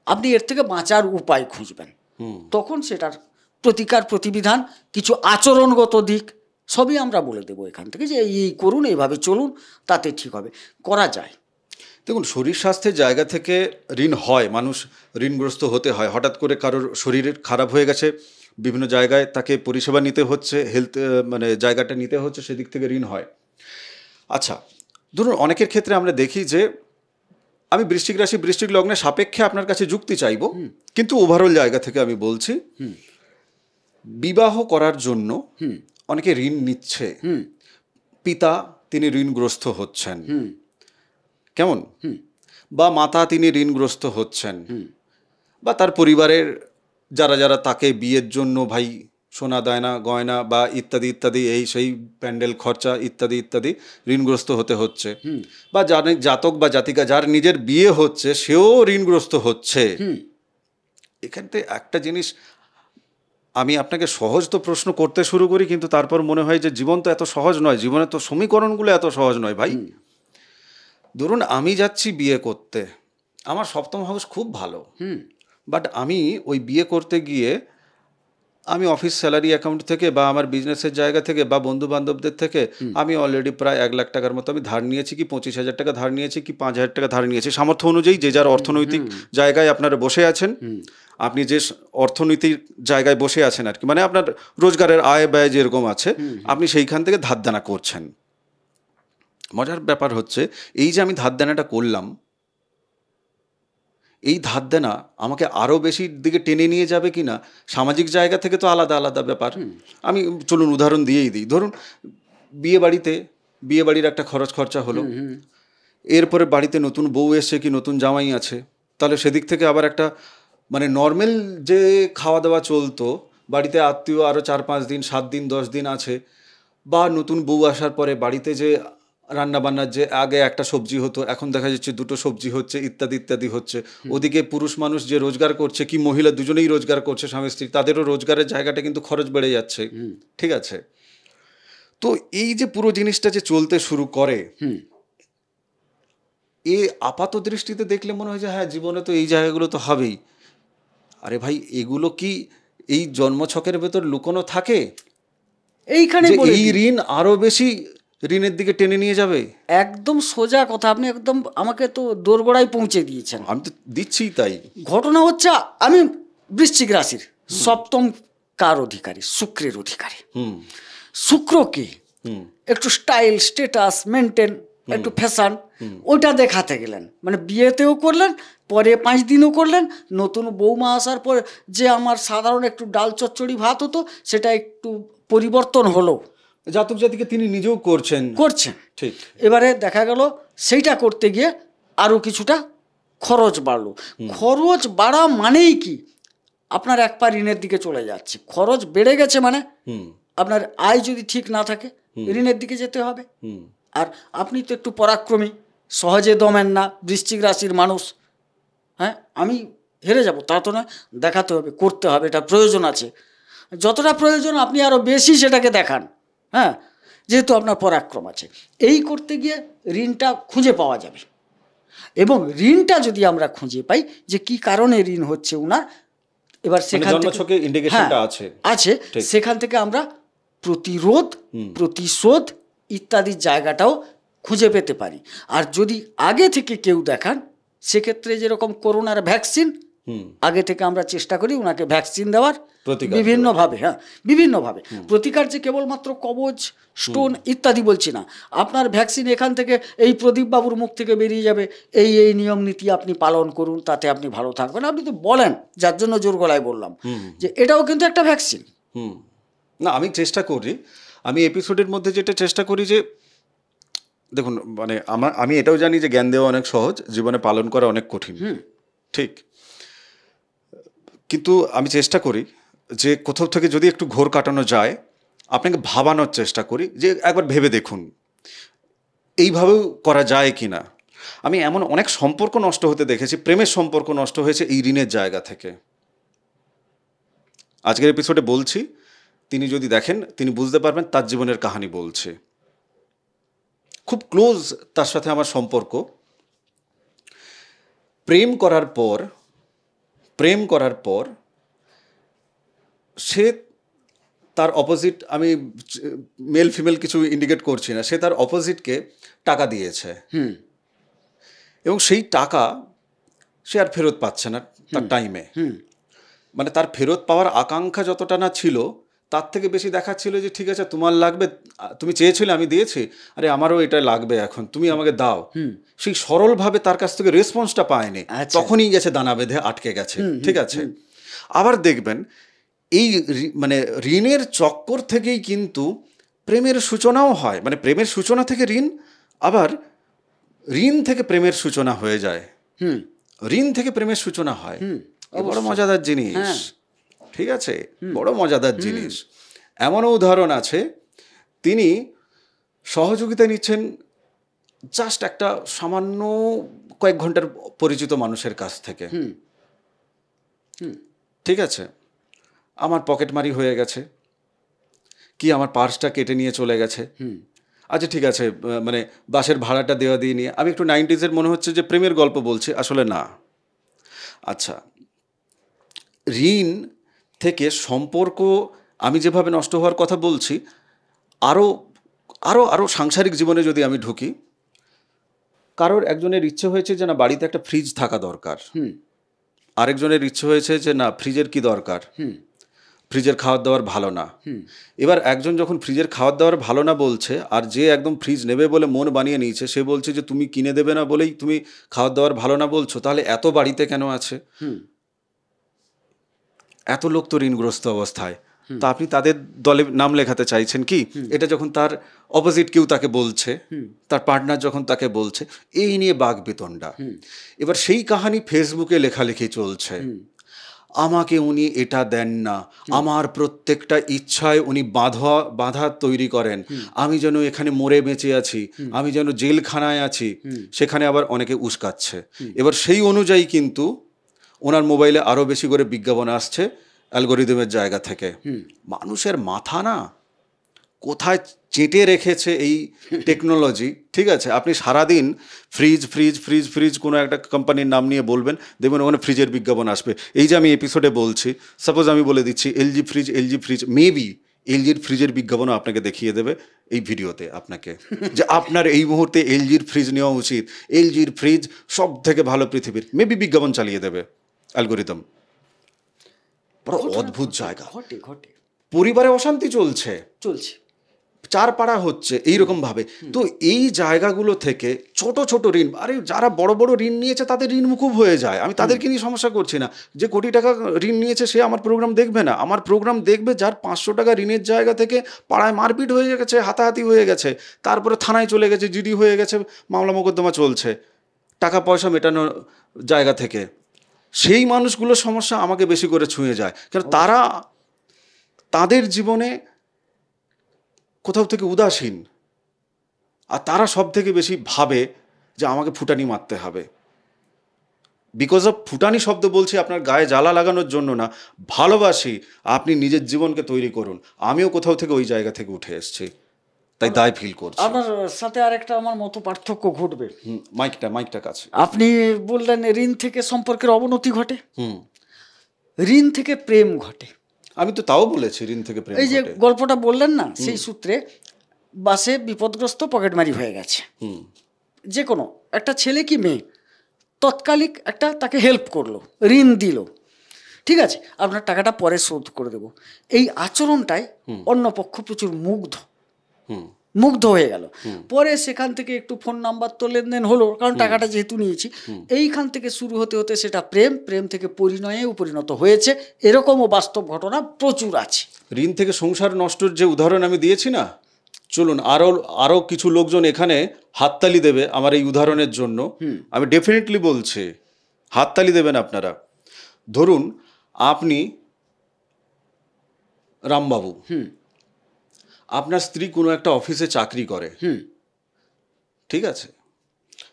আপনি এর থেকে বাঁচার উপায় খুঁজবেন। তখন সেটার প্রতিকার প্রতিবিধান, কিছু আচরণগত দিক সবই আমরা বলে দেবো এখান থেকে, যে এই করুন, এইভাবে চলুন, তাতে ঠিক হবে, করা যায়। দেখুন, শরীর স্বাস্থ্যের জায়গা থেকে ঋণ হয়, মানুষ ঋণগ্রস্ত হতে হয়। হঠাৎ করে কারোর শরীরের খারাপ হয়ে গেছে, বিভিন্ন জায়গায় তাকে পরিষেবা নিতে হচ্ছে, হেলথ মানে জায়গাটা নিতে হচ্ছে, সেদিক থেকে ঋণ হয়। আচ্ছা, ধরুন অনেকের ক্ষেত্রে আমরা দেখি যে, আমি বৃশ্চিক রাশি বৃশ্চিক লগ্নের সাপেক্ষে আপনার কাছে যুক্তি চাইব, কিন্তু ওভারঅল জায়গা থেকে আমি বলছি, বিবাহ করার জন্য অনেকে ঋণ নিচ্ছে। পিতা তিনি ঋণগ্রস্ত হচ্ছেন, কেমন, বা মাতা তিনি ঋণগ্রস্ত হচ্ছেন, বা তার পরিবারের যারা যারা তাকে বিয়ের জন্য ভাই সোনা দায়না গয়না বা ইত্যাদি ইত্যাদি, এই সেই প্যান্ডেল খরচা ইত্যাদি ইত্যাদি ঋণগ্রস্ত হতে হচ্ছে, বা জাতক বা জাতিকা যার নিজের বিয়ে হচ্ছে সেও ঋণগ্রস্ত হচ্ছে। এখান থেকে একটা জিনিস আমি আপনাকে সহজ তো প্রশ্ন করতে শুরু করি, কিন্তু তারপর মনে হয় যে জীবন তো এত সহজ নয়, জীবনে তো সমীকরণগুলো এত সহজ নয় ভাই। ধরুন আমি যাচ্ছি বিয়ে করতে, আমার সপ্তম হাউস খুব ভালো, বাট আমি ওই বিয়ে করতে গিয়ে আমি অফিস স্যালারি অ্যাকাউন্ট থেকে বা আমার বিজনেসের জায়গা থেকে বা বন্ধু বান্ধবদের থেকে আমি অলরেডি প্রায় 1 লাখ টাকার মতো আমি ধার নিয়েছি, কি 25,000 টাকা ধার নিয়েছি, কি 5,000 টাকা ধার নিয়েছি, সামর্থ্য অনুযায়ী যে যার অর্থনৈতিক জায়গায় আপনারা বসে আছেন, আপনি যে অর্থনৈতিক জায়গায় বসে আছেন আর কি, মানে আপনার রোজগারের আয় ব্যয় যেরকম আছে, আপনি সেইখান থেকে ধার দেনা করছেন। মজার ব্যাপার হচ্ছে, এই যে আমি ধার দেনাটা করলাম, এই ধার দেনা আমাকে আরও বেশি দিকে টেনে নিয়ে যাবে কি না, সামাজিক জায়গা থেকে তো আলাদা আলাদা ব্যাপার। আমি চলুন উদাহরণ দিয়েই দিই। ধরুন বিয়ে বাড়ির একটা খরচা হলো, এরপরে বাড়িতে নতুন বউ এসছে কি নতুন জামাই আছে, তাহলে সেদিক থেকে আবার একটা মানে নর্মাল যে খাওয়া দাওয়া চলতো, বাড়িতে আত্মীয় আরও 4-5 দিন 7 দিন 10 দিন আছে, বা নতুন বউ আসার পরে বাড়িতে যে রান্নাবান্নার যে আগে একটা সবজি হতো এখন দেখা যাচ্ছে 2টো সবজি হচ্ছে, ইত্যাদি ইত্যাদি হচ্ছে। ওদিকে পুরুষ মানুষ যে রোজগার করছে, কি মহিলা দুজনেই রোজগার করছে স্বামী স্ত্রী, তাদেরও রোজগারের জায়গাটা কিন্তু খরচ বেড়ে যাচ্ছে। ঠিক আছে, তো এই যে পুরো জিনিসটা যে চলতে শুরু করে, এ আপাত দৃষ্টিতে দেখলে মনে হয় যে হ্যাঁ জীবনে তো এই জায়গাগুলো তো হবেই। আরে ভাই, এগুলো কি এই জন্মছকের ভেতর লুকোনো থাকে? এইখানে এই ঋণ আরো বেশি ঋণের দিকে টেনে নিয়ে যাবে? একদম সোজা কথা, আপনি একদম আমাকে তো দোরগোড়ায় পৌঁছে দিয়েছেন। আমি তো দিচ্ছি তাই। ঘটনা হচ্ছে, আমি বৃশ্চিক রাশির সপ্তম কার অধিকারী? শুক্রের অধিকারী। শুক্রকে একটু স্টাইল, স্টেটাস মেনটেন, একটু ফ্যাশন, ওইটা দেখাতে গেলেন, মানে বিয়েতেও করলেন, পরে 5 দিনও করলেন, নতুন বৌমা আসার পর যে আমার সাধারণ একটু ডাল চচ্চড়ি ভাত হতো সেটা একটু পরিবর্তন হলো। জাতক জাতিকে তিনি নিজেও করছেন। ঠিক। এবারে দেখা গেল সেইটা করতে গিয়ে আরও কিছুটা খরচ বাড়লো। খরচ বাড়া মানেই কি? আপনার এক পা ঋণের দিকে চলে যাচ্ছে। খরচ বেড়ে গেছে মানে আপনার আয় যদি ঠিক না থাকে ঋণের দিকে যেতে হবে। আর আপনি তো একটু পরাক্রমী, সহজে দমেন না, বৃশ্চিক রাশির মানুষ। হ্যাঁ, আমি হেরে যাব তা তো নয়, দেখাতে হবে, করতে হবে, এটা প্রয়োজন আছে। যতটা প্রয়োজন আপনি আরও বেশি সেটাকে দেখান। হ্যাঁ, যেহেতু আপনার পরাক্রম আছে, এই করতে গিয়ে ঋণটা খুঁজে পাওয়া যাবে। এবং ঋণটা যদি আমরা খুঁজে পাই যে কি কারণে ঋণ হচ্ছে উনার, এবার সেখান থেকে ইন্ডিকেশনটা আছে, সেখান থেকে আমরা প্রতিরোধ, প্রতিশোধ ইত্যাদি জায়গাটাও খুঁজে পেতে পারি। আর যদি আগে থেকে কেউ দেখান, সেক্ষেত্রে যেরকম করোনার ভ্যাকসিন, আগে থেকে আমরা চেষ্টা করি ওনাকে ভ্যাকসিন দেওয়ার বিভিন্নভাবে। হ্যাঁ, বিভিন্নভাবে প্রতিকার, যে কেবলমাত্র কবচ, স্টোন ইত্যাদি বলছি না। আপনার ভ্যাকসিন এখান থেকে এই প্রদীপবাবুর মুখ থেকে বেরিয়ে যাবে, এই এই নিয়ম নীতি আপনি পালন করুন, তাতে আপনি ভালো থাকবেন। আপনি তো বলেন, যার জন্য জোর গলায় বললাম যে এটাও কিন্তু একটা ভ্যাকসিন। না, আমি চেষ্টা করি, আমি এপিসোডের মধ্যে যেটা চেষ্টা করি যে দেখুন, মানে আমি এটাও জানি যে জ্ঞান দেওয়া অনেক সহজ, জীবনে পালন করা অনেক কঠিন। ঠিক, কিন্তু আমি চেষ্টা করি যে কোথাও থেকে যদি একটু ঘোর কাটানো যায়, আপনাকে ভাবানোর চেষ্টা করি যে একবার ভেবে দেখুন এইভাবেও করা যায় কি না। আমি এমন অনেক সম্পর্ক নষ্ট হতে দেখেছি, প্রেমের সম্পর্ক নষ্ট হয়েছে এই ঋণের জায়গা থেকে। আজকের এপিসোডে বলছি, তিনি যদি দেখেন তিনি বুঝতে পারবেন তার জীবনের কাহিনী বলছে। খুব ক্লোজ তার সাথে আমার সম্পর্ক। প্রেম করার পর সে তার অপোজিট, আমি মেল ফিমেল কিছু ইন্ডিকেট করছি না, সে তার অপোজিটকে টাকা দিয়েছে এবং সেই টাকা সে আর ফেরত পাচ্ছে না তার টাইমে। মানে তার ফেরত পাওয়ার আকাঙ্ক্ষা যতটা না ছিল, তার থেকে বেশি দেখাচ্ছিল যে ঠিক আছে তোমার লাগবে, তুমি চেয়েছিলে আমি দিয়েছি, আরে আমারও এটা লাগবে এখন, তুমি আমাকে দাও। সেই সরলভাবে তার কাছ থেকে রেসপন্সটা পায়নি, তখনই গেছে দানা বেঁধে আটকে গেছে। ঠিক আছে, আবার দেখবেন এই মানে ঋণের চক্কর থেকেই কিন্তু প্রেমের সূচনাও হয়। মানে প্রেমের সূচনা থেকে ঋণ, আবার ঋণ থেকে প্রেমের সূচনা হয়ে যায়, ঋণ থেকে প্রেমের সূচনা হয়। বড় মজাদার জিনিস। ঠিক আছে, বড় মজাদার জিনিস। এমনও উদাহরণ আছে, তিনি সহযোগিতা নিচ্ছেন জাস্ট একটা সামান্য কয়েক ঘন্টার পরিচিত মানুষের কাছ থেকে। ঠিক আছে, আমার পকেটমারি হয়ে গেছে, কি আমার পার্সটা কেটে নিয়ে চলে গেছে। আচ্ছা ঠিক আছে, মানে বাসের ভাড়াটা দেওয়া দিয়ে নিয়ে, আমি একটু 90s মনে হচ্ছে যে প্রেমের গল্প বলছি, আসলে না। আচ্ছা, ঋণ থেকে সম্পর্ক আমি যেভাবে নষ্ট হওয়ার কথা বলছি, আরও আরও আরও সাংসারিক জীবনে যদি আমি ঢুকি, কারোর একজনের ইচ্ছে হয়েছে যে না বাড়িতে একটা ফ্রিজ থাকা দরকার, আরেকজনের ইচ্ছে হয়েছে যে না ফ্রিজের কি দরকার, ফ্রিজের খাওয়ার দাওয়ার ভালো না। এবার একজন যখন ফ্রিজের খাওয়ার দাওয়ার ভালো না বলছে, আর যে একদম ফ্রিজ নেবে বলে মন বানিয়ে নিয়েছে সে বলছে যে তুমি কিনে দেবে না বলেই তুমি খাওয়ার দাওয়ার ভালো না বলছো, তাহলে এত বাড়িতে কেন আছে? এত লোক তো ঋণগ্রস্ত অবস্থায়, তা আপনি তাদের দলে নাম লেখাতে চাইছেন কি? এটা যখন তার অপোজিট কেউ তাকে বলছে, তার পার্টনার যখন তাকে বলছে, এই নিয়ে বাঘ বিতণ্ডা। এবার সেই কাহিনী ফেসবুকে লেখালেখি চলছে, আমাকে উনি এটা দেন না, আমার প্রত্যেকটা ইচ্ছায় উনি বাধা তৈরি করেন, আমি যেন এখানে মরে বেঁচে আছি, আমি যেন জেলখানায় আছি। সেখানে আবার অনেকে উস্কাচ্ছে। এবার সেই অনুযায়ী কিন্তু ওনার মোবাইলে আরও বেশি করে বিজ্ঞাপন আসছে অ্যালগোরিদমের জায়গা থেকে। মানুষের মাথা না কোথায় চেটে রেখেছে এই টেকনোলজি। ঠিক আছে, আপনি সারাদিন ফ্রিজ ফ্রিজ ফ্রিজ ফ্রিজ কোনো একটা কোম্পানির নাম নিয়ে বলবেন, দেখবেন ওখানে ফ্রিজের বিজ্ঞাপন আসবে। এই যে আমি এপিসোডে বলছি, সাপোজ আমি বলে দিচ্ছি এলজি ফ্রিজ, মেবি এলজির ফ্রিজের বিজ্ঞাপনও আপনাকে দেখিয়ে দেবে এই ভিডিওতে আপনাকে, যে আপনার এই মুহূর্তে এলজির ফ্রিজ নেওয়া উচিত, এলজির ফ্রিজ সব থেকে ভালো পৃথিবীর, মেবি বিজ্ঞাপন চালিয়ে দেবে অ্যালগোরিদম। বড় ঘটনা অদ্ভুত ঘটে, জায়গা। ঘটে ঘটে পরিবারে অশান্তি চলছে, চলছে। চার পাড়া হচ্ছে এইরকম ভাবে। তো এই জায়গাগুলো থেকে ছোট ছোট ঋণ, আরে যারা বড় বড় ঋণ নিয়েছে তাদের ঋণ মুকুব হয়ে যায়, আমি তাদেরকে নিয়ে সমস্যা করছি না। যে কোটি টাকা ঋণ নিয়েছে সে আমার প্রোগ্রাম দেখবে না, আমার প্রোগ্রাম দেখবে যার 500 টাকা ঋণের জায়গা থেকে পাড়ায় মারপিট হয়ে গেছে, হাতাহাতি হয়ে গেছে, তারপরে থানায় চলে গেছে, জিডি হয়ে গেছে, মামলা মোকদ্দমা চলছে টাকা পয়সা মেটানোর জায়গা থেকে। সেই মানুষগুলোর সমস্যা আমাকে বেশি করে ছুঁয়ে যায়, কারণ তারা তাদের জীবনে কোথাও থেকে উদাসীন, আর তারা সব থেকে বেশি ভাবে যে আমাকে ফুটানি মারতে হবে। বিকজ অফ ফুটানি শব্দ বলছি আপনার গায়ে জ্বালা লাগানোর জন্য না, ভালোবাসি আপনি নিজের জীবনকে তৈরি করুন। আমিও কোথাও থেকে ওই জায়গা থেকে উঠে এসেছি, তাই দায় ফিল করছি। আপনার সাথে আরেকটা আমার মতো পার্থক্য ঘটবে। মাইকটা কাছে। আপনি বললেন ঋণ থেকে সম্পর্কের অবনতি ঘটে, হুম, ঋণ থেকে প্রেম ঘটে। আমি তো তাও বলেছি ঋণ থেকে প্রেম এই যে ঘটে। গল্পটা বললেন না, সেই সূত্রে বাসে বিপদগ্রস্ত পকেটমারি হয়ে গেছে, হুম, যে কোনো একটা ছেলে কি মেয়ে তৎকালিক একটা তাকে হেল্প করলো, ঋণ দিল, ঠিক আছে আপনার টাকাটা পরে শোধ করে দেবো। এই আচরণটাই অন্য পক্ষ প্রচুর হুম, মুগ্ধ হয়ে গেল। পরে সেখান থেকে একটু ফোন নাম্বার তো লেনদেন হলো, কারণ টাকাটা যেহেতু নিয়েছি। এইখান থেকে শুরু হতে হতে সেটা প্রেম, প্রেম থেকে পরিণয়েও পরিণত হয়েছে। এরকমও বাস্তব ঘটনা প্রচুর আছে। ঋণ থেকে সংসার নষ্টর যে উদাহরণ আমি দিয়েছি না, চলুন আরও কিছু লোকজন এখানে হাততালি দেবে আমার এই উদাহরণের জন্য। আমি ডেফিনেটলি বলছি হাততালি দেবেন আপনারা। ধরুন আপনি রামবাবু, আপনার স্ত্রী কোনো একটা অফিসে চাকরি করে, ঠিক আছে,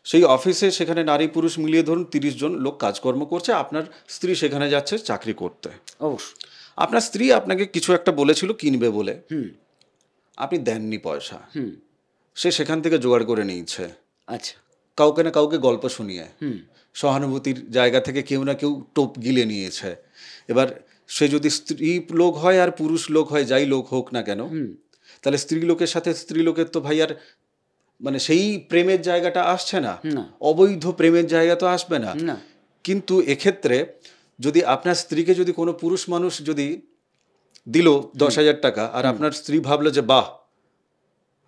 সেই অফিসে সেখানে নারী পুরুষ মিলিয়ে ধরুন 30 জন লোক কাজকর্ম করছে, আপনার স্ত্রী সেখানে যাচ্ছে চাকরি করতে। অবশ্যই। আপনার স্ত্রী আপনাকে কিছু একটা বলেছিল কিনবে বলে, আপনি দেননি পয়সা, সে সেখান থেকে জোগাড় করে নিয়েছে, আচ্ছা, কাউকে না কাউকে গল্প শুনিয়ে, সহানুভূতির জায়গা থেকে কেউ না কেউ টোপ গিলে নিয়েছে। এবার সে যদি স্ত্রী লোক হয় আর পুরুষ লোক হয়, যাই লোক হোক না কেন, তাহলে স্ত্রী লোকের সাথে স্ত্রী লোকের তো ভাই আর মানে সেই প্রেমের জায়গাটা আসছে না, অবৈধ প্রেমের জায়গা তো আসবে না। কিন্তু এক্ষেত্রে যদি আপনার স্ত্রীকে যদি কোনো পুরুষ মানুষ যদি দিল 10,000 টাকা, আর আপনার স্ত্রী ভাবলো যে বাহ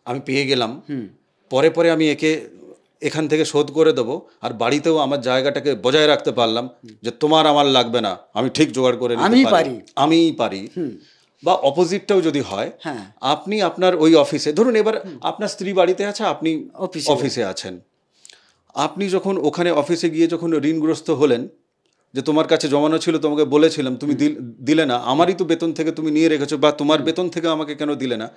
আমি পেয়ে গেলাম, পরে পরে আমি একে এখান থেকে শোধ করে দেবো, আর বাড়িতেও আমার জায়গাটাকে বজায় রাখতে পারলাম যে তোমার আমার লাগবে না, আমি ঠিক জোগাড় করে নিতে পারি, আমিই পারি। বা অপোজিটটাও যদি হয়, আপনি আপনার ওই অফিসে ধরুন, এবার আপনার স্ত্রী বাড়িতে আছে, আপনি অফিসে আছেন, আপনি যখন ওখানে অফিসে গিয়ে যখন ঋণগ্রস্ত হলেন, যে তোমার কাছে জমানো ছিল, তোমাকে বলেছিলাম, তুমি দিলে না, আমারই তো বেতন থেকে তুমি নিয়ে রেখেছো, বা তোমার বেতন থেকে আমাকে কেন দিলে না।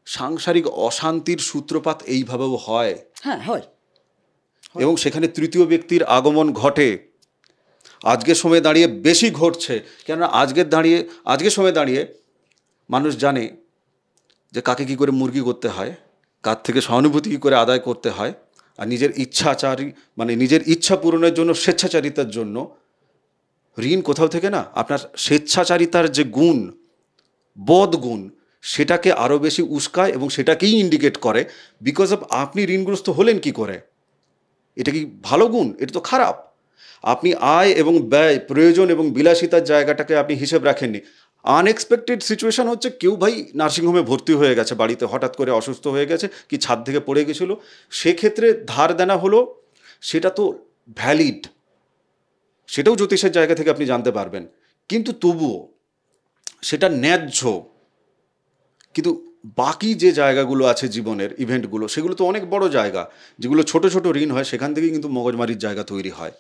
সাংসারিক অশান্তির সূত্রপাত এইভাবেও হয়, হয়, এবং সেখানে তৃতীয় ব্যক্তির আগমন ঘটে। আজকের সময়ে দাঁড়িয়ে বেশি ঘটছে, কেননা আজকের সময়ে দাঁড়িয়ে মানুষ জানে যে কাকে কী করে মুরগি করতে হয়, কার থেকে সহানুভূতি কী করে আদায় করতে হয়, আর নিজের নিজের ইচ্ছা পূরণের জন্য, স্বেচ্ছাচারিতার জন্য ঋণ কোথাও থেকে না আপনার স্বেচ্ছাচারিতার যে গুণ, বদগুণ, সেটাকে আরও বেশি উস্কায় এবং সেটাকেই ইন্ডিকেট করে। বিকজ অফ আপনি ঋণগ্রস্ত হলেন কি করে, এটা কি ভালো গুণ? এটা তো খারাপ। আপনি আয় এবং ব্যয়, প্রয়োজন এবং বিলাসিতার জায়গাটাকে আপনি হিসেব রাখেননি। আনএক্সপেক্টেড সিচুয়েশান হচ্ছে, কেউ ভাই নার্সিংহোমে ভর্তি হয়ে গেছে, বাড়িতে হঠাৎ করে অসুস্থ হয়ে গেছে, কি ছাদ থেকে পড়ে গেছিলো, সেক্ষেত্রে ধার দেনা হলো, সেটা তো ভ্যালিড, সেটাও জ্যোতিষের জায়গা থেকে আপনি জানতে পারবেন, কিন্তু তবুও সেটা ন্যায্য। কিন্তু বাকি যে জায়গাগুলো আছে জীবনের ইভেন্টগুলো, সেগুলো তো অনেক বড় জায়গা, যেগুলো ছোট ছোট ঋণ হয়, সেখান থেকেই কিন্তু মগজমারির জায়গা তৈরি হয়।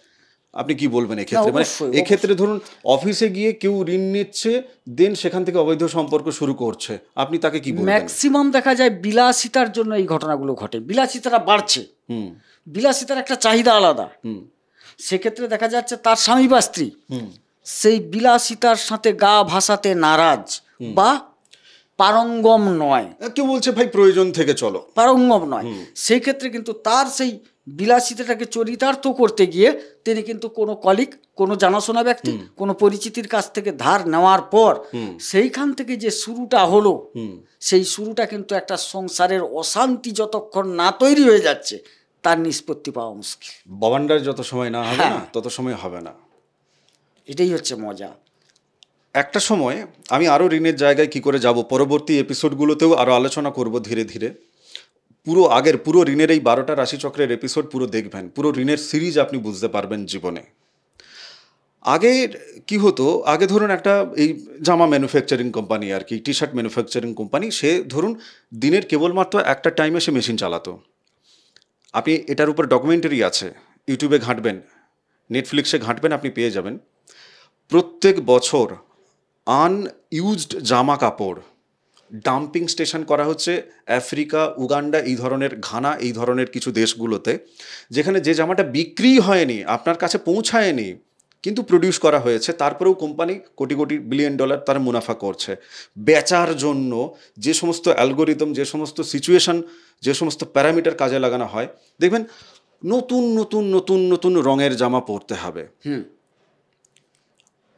আপনি কি বলবেন এক্ষেত্রে? মানে এক্ষেত্রে ধরুন অফিসে গিয়ে কেউ ঋণ নিচ্ছে, দেন সেখান থেকে অবৈধ সম্পর্ক শুরু করছে, আপনি তাকে কি বলবেন? ম্যাক্সিমাম দেখা যায় বিলাসিতার জন্য এই ঘটনাগুলো ঘটে, বিলাসিতাটা বাড়ছে, বিলাসিতার একটা চাহিদা আলাদা, সেক্ষেত্রে দেখা যাচ্ছে তার স্বামী বা স্ত্রী সেই বিলাসিতার সাথে গা ভাসাতে নারাজ বা পারঙ্গম নয়। কেউ বলছে ভাই প্রয়োজন থেকে চলো, পারঙ্গম নয়, সেই ক্ষেত্রে কিন্তু তার সেই বিলাসিতাটাকে চরিতার্থ করতে গিয়ে তিনি কিন্তু কোনো কলিগ, কোনো জানাশোনা ব্যক্তি, কোনো পরিচিতির কাছ থেকে ধার নেওয়ার পর সেইখান থেকে যে শুরুটা হলো, সেই শুরুটা কিন্তু একটা সংসারের অশান্তি যতক্ষণ না তৈরি হয়ে যাচ্ছে তার নিষ্পত্তি পাওয়া মুশকিল। বাবান্ডার যত সময় না হবে না, তত সময় হবে না। এটাই হচ্ছে মজা। একটা সময় আমি আরও ঋণের জায়গায় কি করে যাব, পরবর্তী এপিসোডগুলোতেও আরও আলোচনা করব ধীরে ধীরে। পুরো ঋণের এই 12টা রাশিচক্রের এপিসোড পুরো দেখবেন, পুরো ঋণের সিরিজ আপনি বুঝতে পারবেন জীবনে। আগে কি হতো, আগে ধরুন একটা এই জামা ম্যানুফ্যাকচারিং কোম্পানি আর কি, টি শার্ট ম্যানুফ্যাকচারিং কোম্পানি, সে ধরুন দিনের কেবলমাত্র একটা টাইমে সে মেশিন চালাতো। আপনি এটার উপর ডকুমেন্টারি আছে, ইউটিউবে ঘাঁটবেন, নেটফ্লিক্সে ঘাঁটবেন, আপনি পেয়ে যাবেন। প্রত্যেক বছর আনইউজড জামা কাপড় ডাম্পিং স্টেশন করা হচ্ছে আফ্রিকা, উগান্ডা, এই ধরনের, ঘানা, এই ধরনের কিছু দেশগুলোতে, যেখানে যে জামাটা বিক্রি হয়নি, আপনার কাছে পৌঁছায়নি, কিন্তু প্রডিউস করা হয়েছে, তারপরেও company crore crore billion dollar তারা মুনাফা করছে। বেচার জন্য যে সমস্ত অ্যালগোরিদম, যে সমস্ত সিচুয়েশন, যে সমস্ত প্যারামিটার কাজে লাগানো হয়, দেখবেন নতুন নতুন নতুন নতুন রঙের জামা পরতে হবে।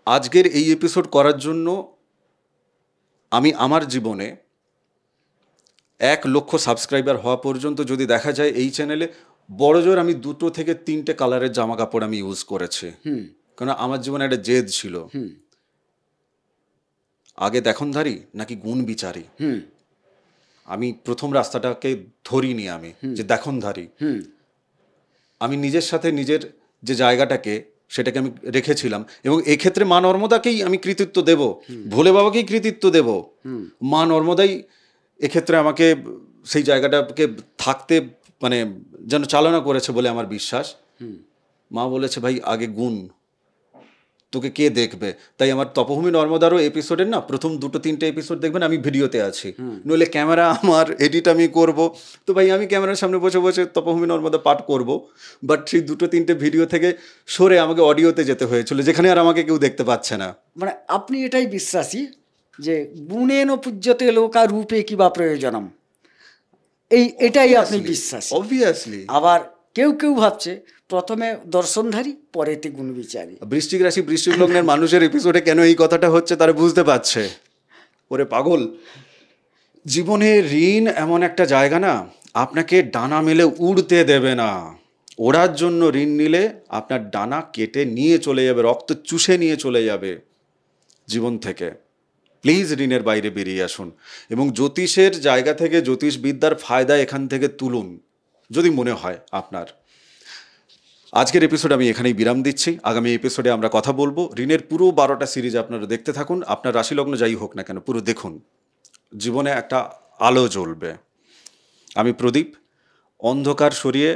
আজকের এই এপিসোড করার জন্য আমি আমার জীবনে 1 লক্ষ সাবস্ক্রাইবার হওয়া পর্যন্ত যদি দেখা যায় এই চ্যানেলে বড়জোর আমি 2 থেকে 3টে কালারের জামা কাপড় আমি ইউজ করেছি, কারণ আমার জীবনে একটা জেদ ছিল, আগে দেখনধারী নাকি গুণ বিচারী। আমি প্রথম রাস্তাটাকে ধরিনি, আমি যে দেখনধারী। আমি নিজের সাথে নিজের যে জায়গাটাকে, সেটাকে আমি রেখেছিলাম, এবং এক্ষেত্রে মা নর্মদাকেই আমি কৃতিত্ব দেব, ভোলে বাবাকেই কৃতিত্ব দেব। মা নর্মদাই এক্ষেত্রে আমাকে সেই জায়গাটাকে থাকতে মানে যেন চালনা করেছে বলে আমার বিশ্বাস। মা বলেছে, ভাই আগে গুণ, তোকে কে দেখবে। তাই আমার তপভূমি নর্মদারও এপিসোডের না প্রথম 2-3টে এপিসোড দেখবেন আমি ভিডিওতে আছি, নইলে ক্যামেরা আমার এডিট আমি করব, তো ভাই আমি ক্যামেরার সামনে বসে বসে তপভূমি নর্মদা পাঠ করব। বাট সেই 2-3টে ভিডিও থেকে সরে আমাকে অডিওতে যেতে হয়েছিল, যেখানে আর আমাকে কেউ দেখতে পাচ্ছে না। মানে আপনি এটাই বিশ্বাসী যে গুণেন পূজ্যতে লোকা রূপে কিবা প্রয়োজনম, এটাই আপনি বিশ্বাসী। অবভিয়াসলি। আবার কেউ কেউ ভাবছে প্রথমে দর্শনধারী, পরেতে গুণ বিচারী। বৃশ্চিক রাশি, বৃশ্চিক লগ্নের মানুষের এপিসোডে কেন এই কথাটা হচ্ছে তারা বুঝতে পারছে। ওরে পাগল, জীবনে ঋণ এমন একটা জায়গা না, আপনাকে ডানা মেলে উড়তে দেবে না। ওড়ার জন্য ঋণ নিলে আপনার ডানা কেটে নিয়ে চলে যাবে, রক্ত চুষে নিয়ে চলে যাবে জীবন থেকে। প্লিজ ঋণের বাইরে বেরিয়ে আসুন, এবং জ্যোতিষের জায়গা থেকে, জ্যোতিষবিদ্যার ফায়দা এখান থেকে তুলুন যদি মনে হয় আপনার। আজকের এপিসোড আমি এখানেই বিরাম দিচ্ছি। আগামী এপিসোডে আমরা কথা বলবো ঋণের পুরো 12টা সিরিজ আপনারা দেখতে থাকুন। আপনার রাশিলগ্ন যাই হোক না কেন, পুরো দেখুন, জীবনে একটা আলো জ্বলবে। আমি প্রদীপ, অন্ধকার সরিয়ে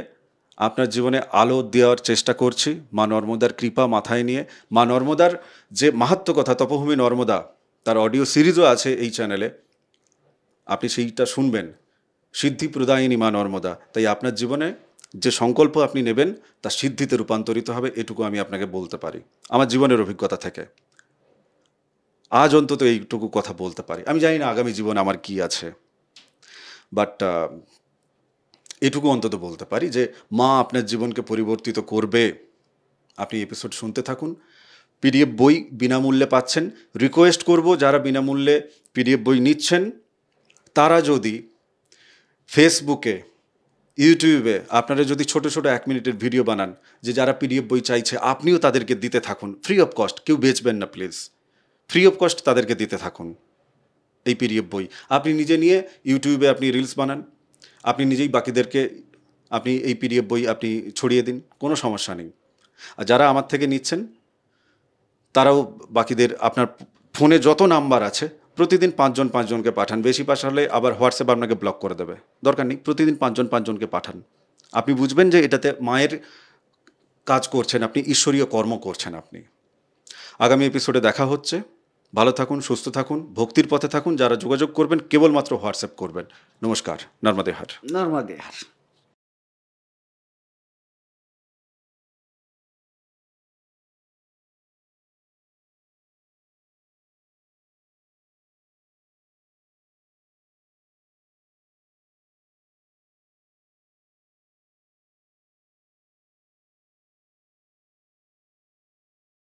আপনার জীবনে আলো দেওয়ার চেষ্টা করছি, মা নর্মদার কৃপা মাথায় নিয়ে। মা নর্মদার যে মাহাত্ম্য কথা, তপভূমি নর্মদা, তার অডিও সিরিজও আছে এই চ্যানেলে, আপনি সেইটা শুনবেন। সিদ্ধি প্রদায়িনী মা নর্মদা। তাই আপনার জীবনে যে সংকল্প আপনি নেবেন তা সিদ্ধিতে রূপান্তরিত হবে, এটুকু আমি আপনাকে বলতে পারি আমার জীবনের অভিজ্ঞতা থেকে। আজ অন্তত এইটুকু কথা বলতে পারি। আমি জানি না আগামী জীবন আমার কি আছে, বাট এটুকু অন্তত বলতে পারি যে মা আপনার জীবনকে পরিবর্তিত করবে। আপনি এপিসোড শুনতে থাকুন। পিডিএফ বই বিনামূল্যে পাচ্ছেন। রিকোয়েস্ট করব, যারা বিনামূল্যে পিডিএফ বই নিচ্ছেন তারা যদি ফেসবুকে, ইউটিউবে আপনারা যদি ছোট ছোট 1 মিনিটের ভিডিও বানান, যে যারা পিডিএফ বই চাইছে আপনিও তাদেরকে দিতে থাকুন, ফ্রি অফ কস্ট। কেউ বেচবেন না প্লিজ, ফ্রি অফ কস্ট তাদেরকে দিতে থাকুন এই পিডিএফ বই। আপনি নিজে নিয়ে ইউটিউবে আপনি রিলস বানান, আপনি নিজেই বাকিদেরকে আপনি এই পিডিএফ বই আপনি ছড়িয়ে দিন, কোনো সমস্যা নেই। আর যারা আমার থেকে নিচ্ছেন তারাও বাকিদের, আপনার ফোনে যত নাম্বার আছে প্রতিদিন 5 জনকে পাঠান। বেশি পাঠালে আবার হোয়াটসঅ্যাপ আপনাকে ব্লক করে দেবে, দরকার নেই। প্রতিদিন 5 জনকে পাঠান। আপনি বুঝবেন যে এটাতে মায়ের কাজ করছেন আপনি, ঈশ্বরীয় কর্ম করছেন আপনি। আগামী এপিসোডে দেখা হচ্ছে। ভালো থাকুন, সুস্থ থাকুন, ভক্তির পথে থাকুন। যারা যোগাযোগ করবেন কেবলমাত্র হোয়াটসঅ্যাপ করবেন। নমস্কার। নর্মদে হর। নর্মদে হর।